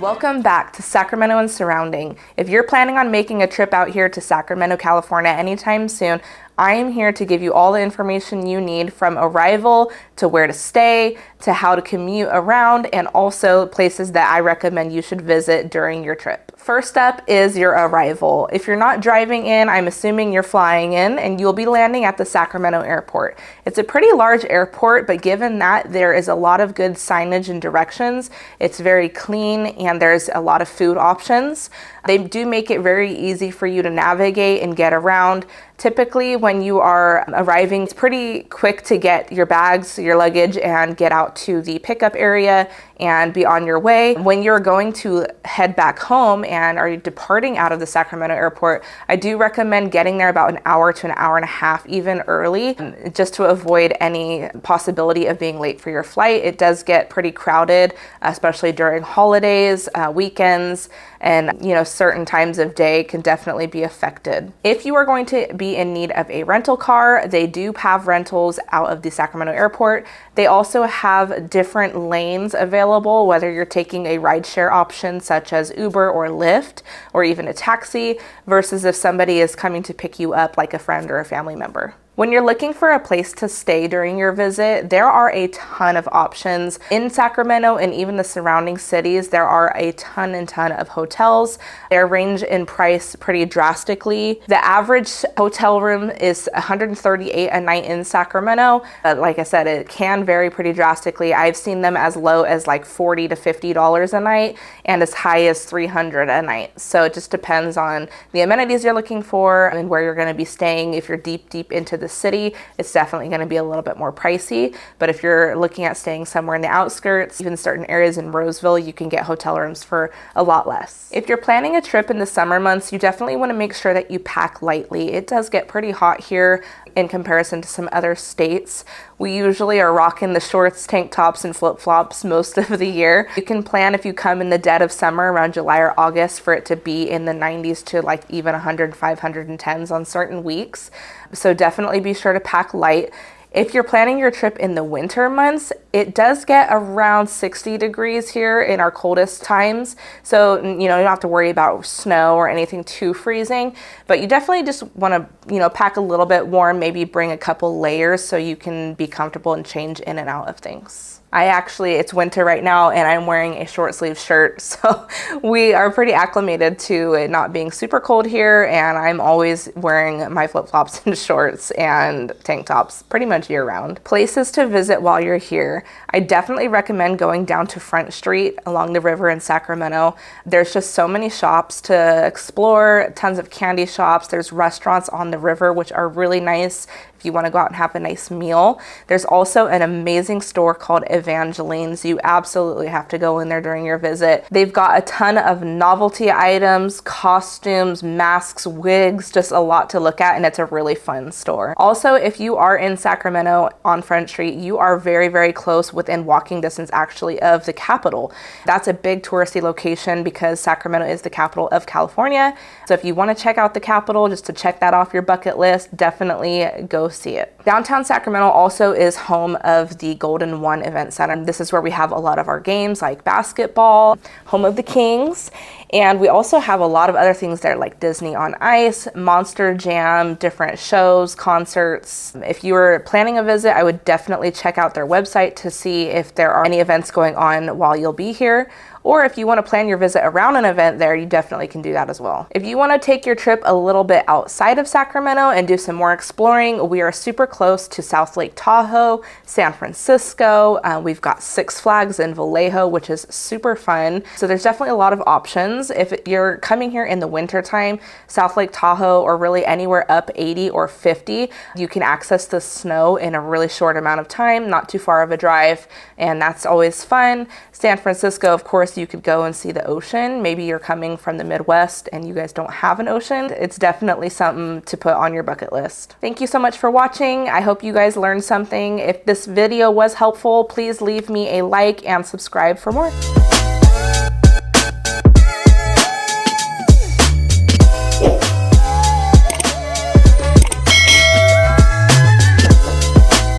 Welcome back to Sacramento and surrounding. If you're planning on making a trip out here to Sacramento, California anytime soon, I am here to give you all the information you need from arrival to where to stay, to how to commute around, and also places that I recommend you should visit during your trip. First up is your arrival. If you're not driving in, I'm assuming you're flying in, and you'll be landing at the Sacramento airport. It's a pretty large airport, but given that there is a lot of good signage and directions, it's very clean and there's a lot of food options. They do make it very easy for you to navigate and get around. Typically, when you are arriving, it's pretty quick to get your bags, your luggage, and get out to the pickup area and be on your way. When you're going to head back home and are departing out of the Sacramento airport, I do recommend getting there about an hour to an hour and a half, even early, just to avoid any possibility of being late for your flight. It does get pretty crowded, especially during holidays, weekends, and certain times of day can definitely be affected. If you are going to be in need of a rental car, they do have rentals out of the Sacramento airport. They also have different lanes available, whether you're taking a rideshare option such as Uber or Lyft, or even a taxi, versus if somebody is coming to pick you up like a friend or a family member. When you're looking for a place to stay during your visit, there are a ton of options. In Sacramento and even the surrounding cities, there are a ton of hotels. They range in price pretty drastically. The average hotel room is $138 a night in Sacramento. But like I said, it can vary pretty drastically. I've seen them as low as like $40 to $50 a night and as high as $300 a night. So it just depends on the amenities you're looking for and where you're going to be staying. If you're deep into the city, it's definitely going to be a little bit more pricey, but if you're looking at staying somewhere in the outskirts, even certain areas in Roseville, you can get hotel rooms for a lot less. If you're planning a trip in the summer months, you definitely want to make sure that you pack lightly. It does get pretty hot here in comparison to some other states. We usually are rocking the shorts, tank tops, and flip-flops most of the year. You can plan, if you come in the dead of summer around July or August, for it to be in the 90s to like even 105, 110s on certain weeks. So definitely be sure to pack light. If you're planning your trip in the winter months, it does get around 60 degrees here in our coldest times. So, you don't have to worry about snow or anything too freezing, but you definitely just want to, pack a little bit warm, maybe bring a couple layers so you can be comfortable and change in and out of things. It's winter right now and I'm wearing a short sleeve shirt, so we are pretty acclimated to it not being super cold here, and I'm always wearing my flip-flops and shorts and tank tops pretty much year round. Places to visit while you're here. I definitely recommend going down to Front Street along the river in Sacramento. There's just so many shops to explore, tons of candy shops. There's restaurants on the river which are really nice if you want to go out and have a nice meal. There's also an amazing store called Evangeline's. You absolutely have to go in there during your visit. They've got a ton of novelty items, costumes, masks, wigs, just a lot to look at, and it's a really fun store. Also, if you are in Sacramento on Front Street, you are very close, within walking distance actually, of the Capitol. That's a big touristy location because Sacramento is the capital of California. So if you want to check out the Capitol, just to check that off your bucket list, definitely go see it. Downtown Sacramento also is home of the Golden One Event Center. This is where we have a lot of our games like basketball, home of the Kings, and we also have a lot of other things there like Disney on Ice, Monster Jam, different shows, concerts. If you were planning a visit, I would definitely check out their website to see if there are any events going on while you'll be here. Or if you want to plan your visit around an event there, you definitely can do that as well. If you want to take your trip a little bit outside of Sacramento and do some more exploring, we are super close to South Lake Tahoe, San Francisco. We've got Six Flags in Vallejo, which is super fun. So there's definitely a lot of options. If you're coming here in the winter time, South Lake Tahoe, or really anywhere up 80 or 50, you can access the snow in a really short amount of time, not too far of a drive, and that's always fun. San Francisco, of course, you could go and see the ocean. Maybe you're coming from the Midwest and you guys don't have an ocean. It's definitely something to put on your bucket list. Thank you so much for watching. I hope you guys learned something. If this video was helpful, please leave me a like and subscribe for more.